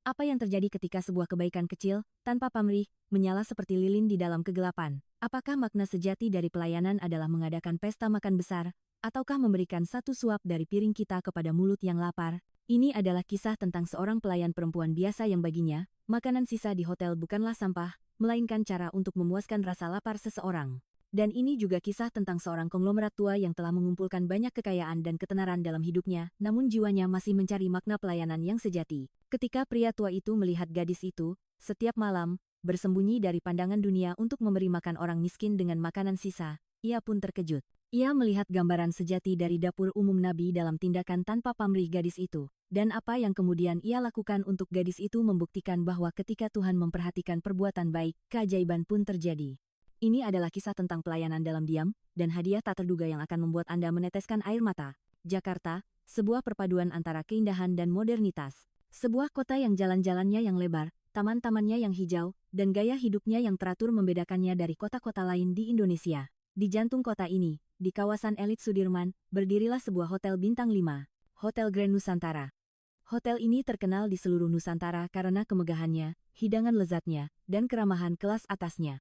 Apa yang terjadi ketika sebuah kebaikan kecil, tanpa pamrih, menyala seperti lilin di dalam kegelapan? Apakah makna sejati dari pelayanan adalah mengadakan pesta makan besar, ataukah memberikan satu suap dari piring kita kepada mulut yang lapar? Ini adalah kisah tentang seorang pelayan perempuan biasa yang baginya, makanan sisa di hotel bukanlah sampah, melainkan cara untuk memuaskan rasa lapar seseorang. Dan ini juga kisah tentang seorang konglomerat tua yang telah mengumpulkan banyak kekayaan dan ketenaran dalam hidupnya, namun jiwanya masih mencari makna pelayanan yang sejati. Ketika pria tua itu melihat gadis itu, setiap malam, bersembunyi dari pandangan dunia untuk memberi makan orang miskin dengan makanan sisa, ia pun terkejut. Ia melihat gambaran sejati dari dapur umum Nabi dalam tindakan tanpa pamrih gadis itu. Dan apa yang kemudian ia lakukan untuk gadis itu membuktikan bahwa ketika Tuhan memperhatikan perbuatan baik, keajaiban pun terjadi. Ini adalah kisah tentang pelayanan dalam diam, dan hadiah tak terduga yang akan membuat Anda meneteskan air mata. Jakarta, sebuah perpaduan antara keindahan dan modernitas. Sebuah kota yang jalan-jalannya yang lebar, taman-tamannya yang hijau, dan gaya hidupnya yang teratur membedakannya dari kota-kota lain di Indonesia. Di jantung kota ini, di kawasan elit Sudirman, berdirilah sebuah hotel bintang 5, Hotel Grand Nusantara. Hotel ini terkenal di seluruh Nusantara karena kemegahannya, hidangan lezatnya, dan keramahan kelas atasnya.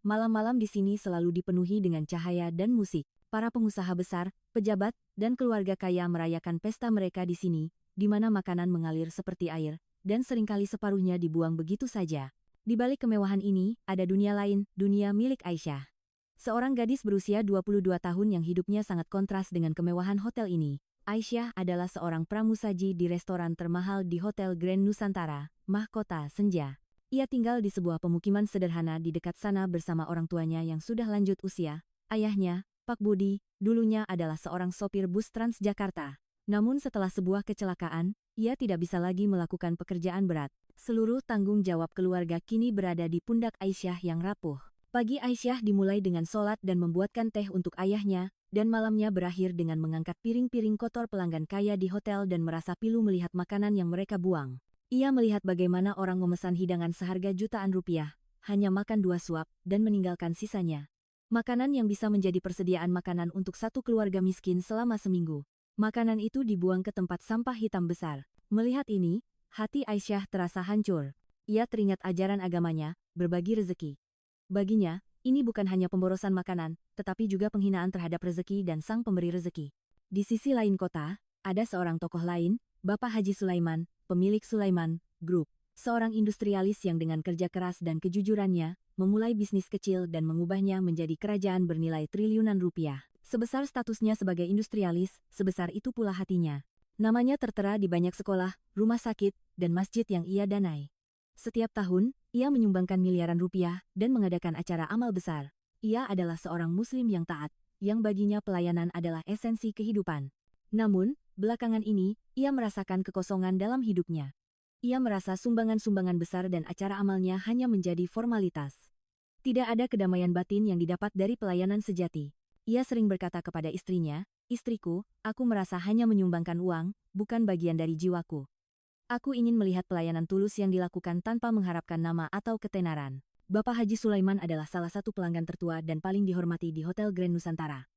Malam-malam di sini selalu dipenuhi dengan cahaya dan musik. Para pengusaha besar, pejabat, dan keluarga kaya merayakan pesta mereka di sini, di mana makanan mengalir seperti air, dan seringkali separuhnya dibuang begitu saja. Di balik kemewahan ini, ada dunia lain, dunia milik Aisyah. Seorang gadis berusia 22 tahun yang hidupnya sangat kontras dengan kemewahan hotel ini. Aisyah adalah seorang pramusaji di restoran termahal di Hotel Grand Nusantara, Mahkota Senja. Ia tinggal di sebuah pemukiman sederhana di dekat sana bersama orang tuanya yang sudah lanjut usia. Ayahnya, Pak Budi, dulunya adalah seorang sopir bus Transjakarta. Namun setelah sebuah kecelakaan, ia tidak bisa lagi melakukan pekerjaan berat. Seluruh tanggung jawab keluarga kini berada di pundak Aisyah yang rapuh. Pagi Aisyah dimulai dengan sholat dan membuatkan teh untuk ayahnya, dan malamnya berakhir dengan mengangkat piring-piring kotor pelanggan kaya di hotel dan merasa pilu melihat makanan yang mereka buang. Ia melihat bagaimana orang memesan hidangan seharga jutaan rupiah, hanya makan 2 suap, dan meninggalkan sisanya. Makanan yang bisa menjadi persediaan makanan untuk satu keluarga miskin selama seminggu. Makanan itu dibuang ke tempat sampah hitam besar. Melihat ini, hati Aisyah terasa hancur. Ia teringat ajaran agamanya, berbagi rezeki. Baginya, ini bukan hanya pemborosan makanan, tetapi juga penghinaan terhadap rezeki dan sang pemberi rezeki. Di sisi lain kota, ada seorang tokoh lain, Bapak Haji Sulaiman, pemilik Sulaiman Group. Seorang industrialis yang dengan kerja keras dan kejujurannya, memulai bisnis kecil dan mengubahnya menjadi kerajaan bernilai triliunan rupiah. Sebesar statusnya sebagai industrialis, sebesar itu pula hatinya. Namanya tertera di banyak sekolah, rumah sakit, dan masjid yang ia danai. Setiap tahun, ia menyumbangkan miliaran rupiah dan mengadakan acara amal besar. Ia adalah seorang muslim yang taat, yang baginya pelayanan adalah esensi kehidupan. Namun, belakangan ini, ia merasakan kekosongan dalam hidupnya. Ia merasa sumbangan-sumbangan besar dan acara amalnya hanya menjadi formalitas. Tidak ada kedamaian batin yang didapat dari pelayanan sejati. Ia sering berkata kepada istrinya, "Istriku, aku merasa hanya menyumbangkan uang, bukan bagian dari jiwaku. Aku ingin melihat pelayanan tulus yang dilakukan tanpa mengharapkan nama atau ketenaran." Bapak Haji Sulaiman adalah salah satu pelanggan tertua dan paling dihormati di Hotel Grand Nusantara.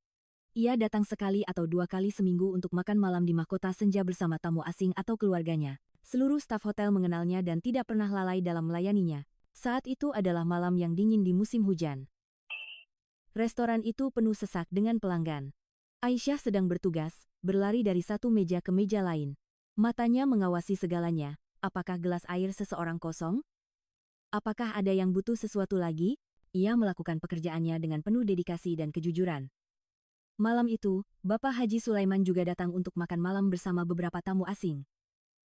Ia datang sekali atau 2 kali seminggu untuk makan malam di Mahkota Senja bersama tamu asing atau keluarganya. Seluruh staf hotel mengenalnya dan tidak pernah lalai dalam melayaninya. Saat itu adalah malam yang dingin di musim hujan. Restoran itu penuh sesak dengan pelanggan. Aisyah sedang bertugas, berlari dari satu meja ke meja lain. Matanya mengawasi segalanya. Apakah gelas air seseorang kosong? Apakah ada yang butuh sesuatu lagi? Ia melakukan pekerjaannya dengan penuh dedikasi dan kejujuran. Malam itu, Bapak Haji Sulaiman juga datang untuk makan malam bersama beberapa tamu asing.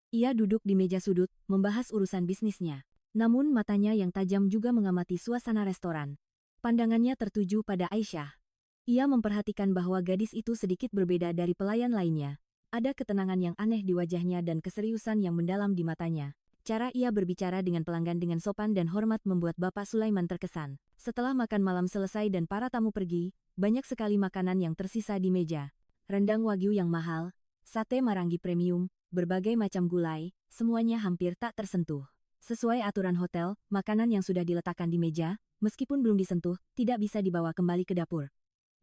Ia duduk di meja sudut, membahas urusan bisnisnya. Namun matanya yang tajam juga mengamati suasana restoran. Pandangannya tertuju pada Aisyah. Ia memperhatikan bahwa gadis itu sedikit berbeda dari pelayan lainnya. Ada ketenangan yang aneh di wajahnya dan keseriusan yang mendalam di matanya. Cara ia berbicara dengan pelanggan dengan sopan dan hormat membuat Bapak Sulaiman terkesan. Setelah makan malam selesai dan para tamu pergi, banyak sekali makanan yang tersisa di meja. Rendang wagyu yang mahal, sate marangi premium, berbagai macam gulai, semuanya hampir tak tersentuh. Sesuai aturan hotel, makanan yang sudah diletakkan di meja, meskipun belum disentuh, tidak bisa dibawa kembali ke dapur.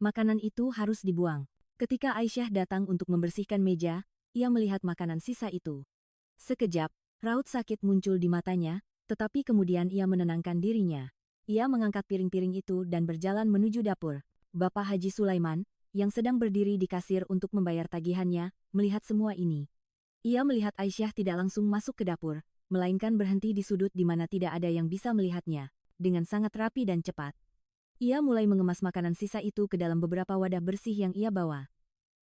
Makanan itu harus dibuang. Ketika Aisyah datang untuk membersihkan meja, ia melihat makanan sisa itu. Sekejap, Raut sakit muncul di matanya, tetapi kemudian ia menenangkan dirinya. Ia mengangkat piring-piring itu dan berjalan menuju dapur. Bapak Haji Sulaiman, yang sedang berdiri di kasir untuk membayar tagihannya, melihat semua ini. Ia melihat Aisyah tidak langsung masuk ke dapur, melainkan berhenti di sudut di mana tidak ada yang bisa melihatnya. Dengan sangat rapi dan cepat, ia mulai mengemas makanan sisa itu ke dalam beberapa wadah bersih yang ia bawa.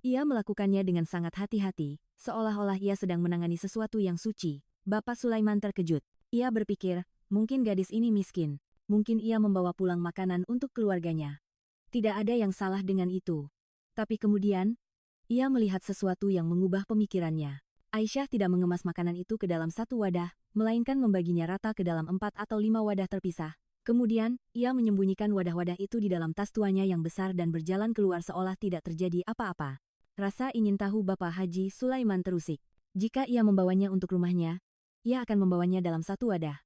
Ia melakukannya dengan sangat hati-hati, seolah-olah ia sedang menangani sesuatu yang suci. Bapak Sulaiman terkejut. Ia berpikir, mungkin gadis ini miskin. Mungkin ia membawa pulang makanan untuk keluarganya. Tidak ada yang salah dengan itu. Tapi kemudian, ia melihat sesuatu yang mengubah pemikirannya. Aisyah tidak mengemas makanan itu ke dalam satu wadah, melainkan membaginya rata ke dalam 4 atau 5 wadah terpisah. Kemudian, ia menyembunyikan wadah-wadah itu di dalam tas tuanya yang besar dan berjalan keluar seolah tidak terjadi apa-apa. Rasa ingin tahu Bapak Haji Sulaiman terusik. Jika ia membawanya untuk rumahnya, ia akan membawanya dalam satu wadah.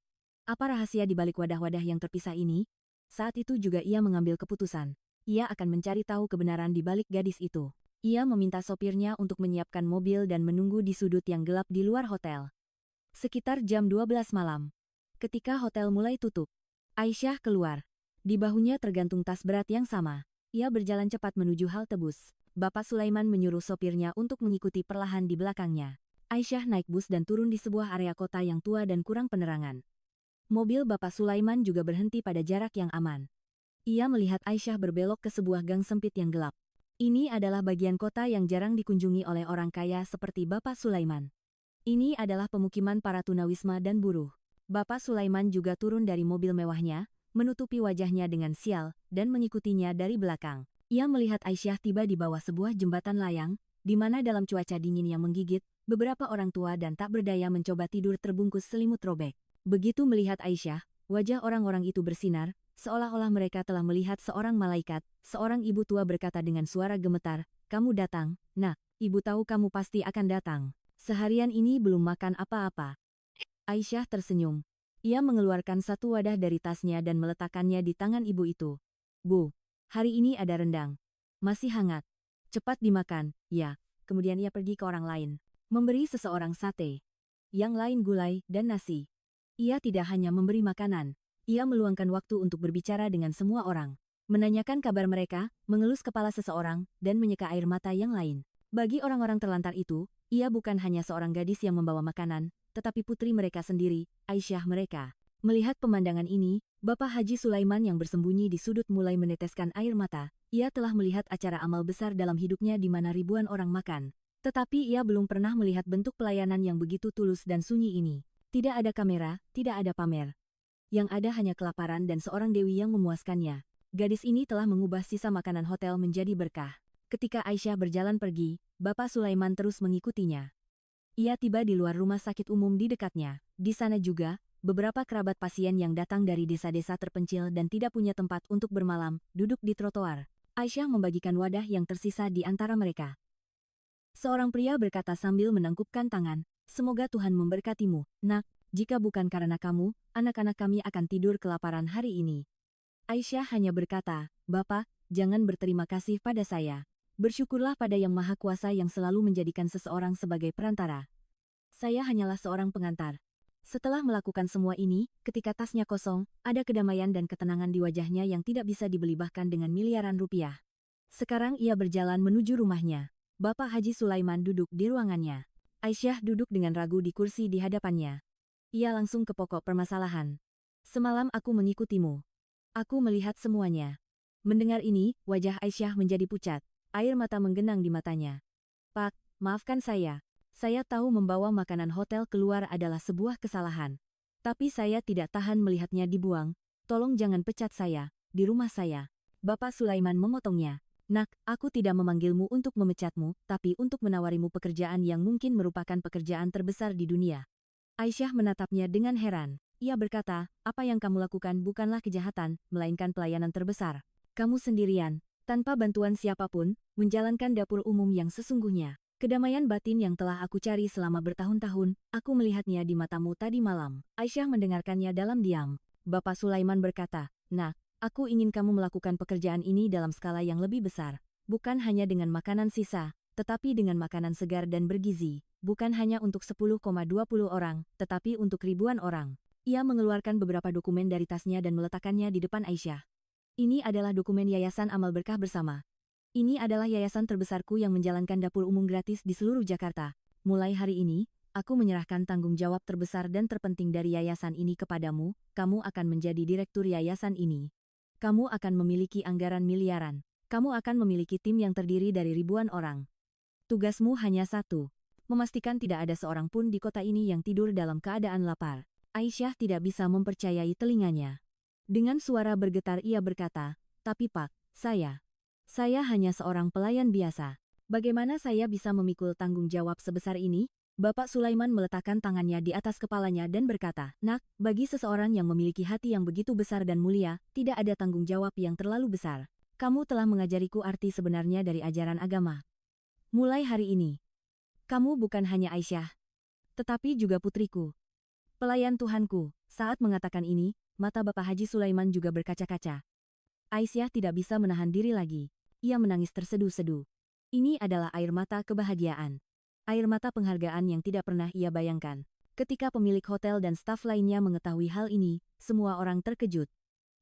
Apa rahasia di balik wadah-wadah yang terpisah ini? Saat itu juga ia mengambil keputusan. Ia akan mencari tahu kebenaran di balik gadis itu. Ia meminta sopirnya untuk menyiapkan mobil dan menunggu di sudut yang gelap di luar hotel. Sekitar jam 12 malam. Ketika hotel mulai tutup, Aisyah keluar. Di bahunya tergantung tas berat yang sama. Ia berjalan cepat menuju halte bus. Bapak Sulaiman menyuruh sopirnya untuk mengikuti perlahan di belakangnya. Aisyah naik bus dan turun di sebuah area kota yang tua dan kurang penerangan. Mobil Bapak Sulaiman juga berhenti pada jarak yang aman. Ia melihat Aisyah berbelok ke sebuah gang sempit yang gelap. Ini adalah bagian kota yang jarang dikunjungi oleh orang kaya seperti Bapak Sulaiman. Ini adalah pemukiman para tunawisma dan buruh. Bapak Sulaiman juga turun dari mobil mewahnya, menutupi wajahnya dengan sial, dan mengikutinya dari belakang. Ia melihat Aisyah tiba di bawah sebuah jembatan layang, di mana dalam cuaca dingin yang menggigit, beberapa orang tua dan tak berdaya mencoba tidur terbungkus selimut robek. Begitu melihat Aisyah, wajah orang-orang itu bersinar, seolah-olah mereka telah melihat seorang malaikat. Seorang ibu tua berkata dengan suara gemetar, "Kamu datang, Nak. Ibu tahu kamu pasti akan datang. Seharian ini belum makan apa-apa." Aisyah tersenyum. Ia mengeluarkan satu wadah dari tasnya dan meletakkannya di tangan ibu itu. "Bu, hari ini ada rendang. Masih hangat. Cepat dimakan, ya." Kemudian ia pergi ke orang lain. Memberi seseorang sate. Yang lain gulai dan nasi. Ia tidak hanya memberi makanan. Ia meluangkan waktu untuk berbicara dengan semua orang. Menanyakan kabar mereka, mengelus kepala seseorang, dan menyeka air mata yang lain. Bagi orang-orang terlantar itu, ia bukan hanya seorang gadis yang membawa makanan, tetapi putri mereka sendiri, Aisyah mereka. Melihat pemandangan ini, Bapak Haji Sulaiman yang bersembunyi di sudut mulai meneteskan air mata. Ia telah melihat acara amal besar dalam hidupnya di mana ribuan orang makan. Tetapi ia belum pernah melihat bentuk pelayanan yang begitu tulus dan sunyi ini. Tidak ada kamera, tidak ada pamer. Yang ada hanya kelaparan dan seorang dewi yang memuaskannya. Gadis ini telah mengubah sisa makanan hotel menjadi berkah. Ketika Aisyah berjalan pergi, Bapak Sulaiman terus mengikutinya. Ia tiba di luar rumah sakit umum di dekatnya. Di sana juga, beberapa kerabat pasien yang datang dari desa-desa terpencil dan tidak punya tempat untuk bermalam, duduk di trotoar. Aisyah membagikan wadah yang tersisa di antara mereka. Seorang pria berkata sambil menangkupkan tangan, "Semoga Tuhan memberkatimu, Nak. Jika bukan karena kamu, anak-anak kami akan tidur kelaparan hari ini." Aisyah hanya berkata, "Bapak, jangan berterima kasih pada saya. Bersyukurlah pada Yang Maha Kuasa yang selalu menjadikan seseorang sebagai perantara. Saya hanyalah seorang pengantar." Setelah melakukan semua ini, ketika tasnya kosong, ada kedamaian dan ketenangan di wajahnya yang tidak bisa dibeli bahkan dengan miliaran rupiah. Sekarang ia berjalan menuju rumahnya. Bapak Haji Sulaiman duduk di ruangannya. Aisyah duduk dengan ragu di kursi di hadapannya. Ia langsung ke pokok permasalahan. "Semalam aku mengikutimu. Aku melihat semuanya." Mendengar ini, wajah Aisyah menjadi pucat. Air mata menggenang di matanya. "Pak, maafkan saya. Saya tahu membawa makanan hotel keluar adalah sebuah kesalahan. Tapi saya tidak tahan melihatnya dibuang. Tolong jangan pecat saya, di rumah saya." Bapak Sulaiman memotongnya. "Nak, aku tidak memanggilmu untuk memecatmu, tapi untuk menawarimu pekerjaan yang mungkin merupakan pekerjaan terbesar di dunia." Aisyah menatapnya dengan heran. Ia berkata, "Apa yang kamu lakukan bukanlah kejahatan, melainkan pelayanan terbesar. Kamu sendirian, tanpa bantuan siapapun, menjalankan dapur umum yang sesungguhnya. Kedamaian batin yang telah aku cari selama bertahun-tahun, aku melihatnya di matamu tadi malam." Aisyah mendengarkannya dalam diam. Bapak Sulaiman berkata, "Nak, aku ingin kamu melakukan pekerjaan ini dalam skala yang lebih besar. Bukan hanya dengan makanan sisa, tetapi dengan makanan segar dan bergizi. bukan hanya untuk 10,20 orang, tetapi untuk ribuan orang. Ia mengeluarkan beberapa dokumen dari tasnya dan meletakkannya di depan Aisyah. Ini adalah dokumen Yayasan Amal Berkah Bersama. Ini adalah yayasan terbesarku yang menjalankan dapur umum gratis di seluruh Jakarta. Mulai hari ini, aku menyerahkan tanggung jawab terbesar dan terpenting dari yayasan ini kepadamu. Kamu akan menjadi direktur yayasan ini. Kamu akan memiliki anggaran miliaran. Kamu akan memiliki tim yang terdiri dari ribuan orang. Tugasmu hanya satu. Memastikan tidak ada seorang pun di kota ini yang tidur dalam keadaan lapar. Aisyah tidak bisa mempercayai telinganya. Dengan suara bergetar ia berkata, "Tapi Pak, saya hanya seorang pelayan biasa. Bagaimana saya bisa memikul tanggung jawab sebesar ini?" Bapak Sulaiman meletakkan tangannya di atas kepalanya dan berkata, "Nak, bagi seseorang yang memiliki hati yang begitu besar dan mulia, tidak ada tanggung jawab yang terlalu besar. Kamu telah mengajariku arti sebenarnya dari ajaran agama. Mulai hari ini, kamu bukan hanya Aisyah, tetapi juga putriku, pelayan Tuhanku." Saat mengatakan ini, mata Bapak Haji Sulaiman juga berkaca-kaca. Aisyah tidak bisa menahan diri lagi. Ia menangis terseduh-seduh. Ini adalah air mata kebahagiaan. Air mata penghargaan yang tidak pernah ia bayangkan. Ketika pemilik hotel dan staf lainnya mengetahui hal ini, semua orang terkejut.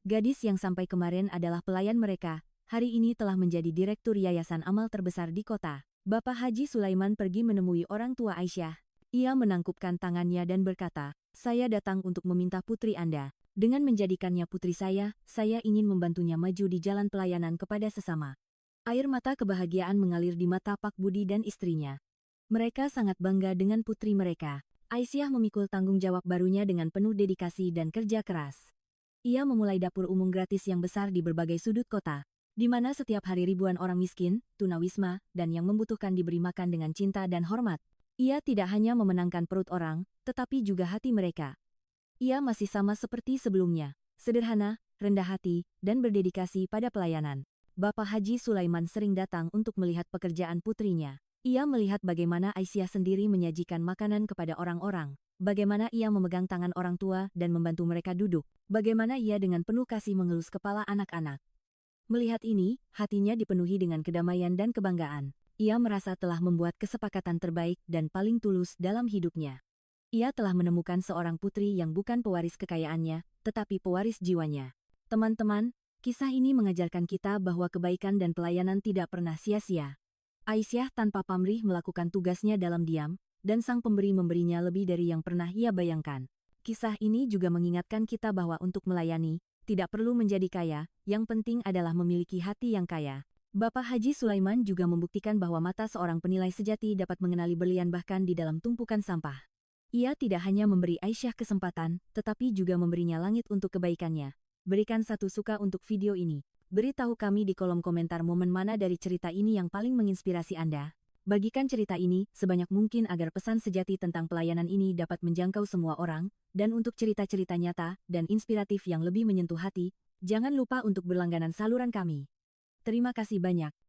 Gadis yang sampai kemarin adalah pelayan mereka, hari ini telah menjadi direktur yayasan amal terbesar di kota. Bapak Haji Sulaiman pergi menemui orang tua Aisyah. Ia menangkupkan tangannya dan berkata, "Saya datang untuk meminta putri Anda. Dengan menjadikannya putri saya ingin membantunya maju di jalan pelayanan kepada sesama." Air mata kebahagiaan mengalir di mata Pak Budi dan istrinya. Mereka sangat bangga dengan putri mereka. Aisyah memikul tanggung jawab barunya dengan penuh dedikasi dan kerja keras. Ia memulai dapur umum gratis yang besar di berbagai sudut kota, di mana setiap hari ribuan orang miskin, tunawisma, dan yang membutuhkan diberi makan dengan cinta dan hormat. Ia tidak hanya memenangkan perut orang, tetapi juga hati mereka. Ia masih sama seperti sebelumnya, sederhana, rendah hati, dan berdedikasi pada pelayanan. Bapak Haji Sulaiman sering datang untuk melihat pekerjaan putrinya. Ia melihat bagaimana Aisyah sendiri menyajikan makanan kepada orang-orang, bagaimana ia memegang tangan orang tua dan membantu mereka duduk, bagaimana ia dengan penuh kasih mengelus kepala anak-anak. Melihat ini, hatinya dipenuhi dengan kedamaian dan kebanggaan. Ia merasa telah membuat kesepakatan terbaik dan paling tulus dalam hidupnya. Ia telah menemukan seorang putri yang bukan pewaris kekayaannya, tetapi pewaris jiwanya. Teman-teman, kisah ini mengajarkan kita bahwa kebaikan dan pelayanan tidak pernah sia-sia. Aisyah tanpa pamrih melakukan tugasnya dalam diam, dan sang pemberi memberinya lebih dari yang pernah ia bayangkan. Kisah ini juga mengingatkan kita bahwa untuk melayani, tidak perlu menjadi kaya, yang penting adalah memiliki hati yang kaya. Bapak Haji Sulaiman juga membuktikan bahwa mata seorang penilai sejati dapat mengenali berlian bahkan di dalam tumpukan sampah. Ia tidak hanya memberi Aisyah kesempatan, tetapi juga memberinya langit untuk kebaikannya. Berikan satu suka untuk video ini. Beritahu kami di kolom komentar momen mana dari cerita ini yang paling menginspirasi Anda. Bagikan cerita ini sebanyak mungkin agar pesan sejati tentang pelayanan ini dapat menjangkau semua orang, dan untuk cerita-cerita nyata dan inspiratif yang lebih menyentuh hati, jangan lupa untuk berlangganan saluran kami. Terima kasih banyak.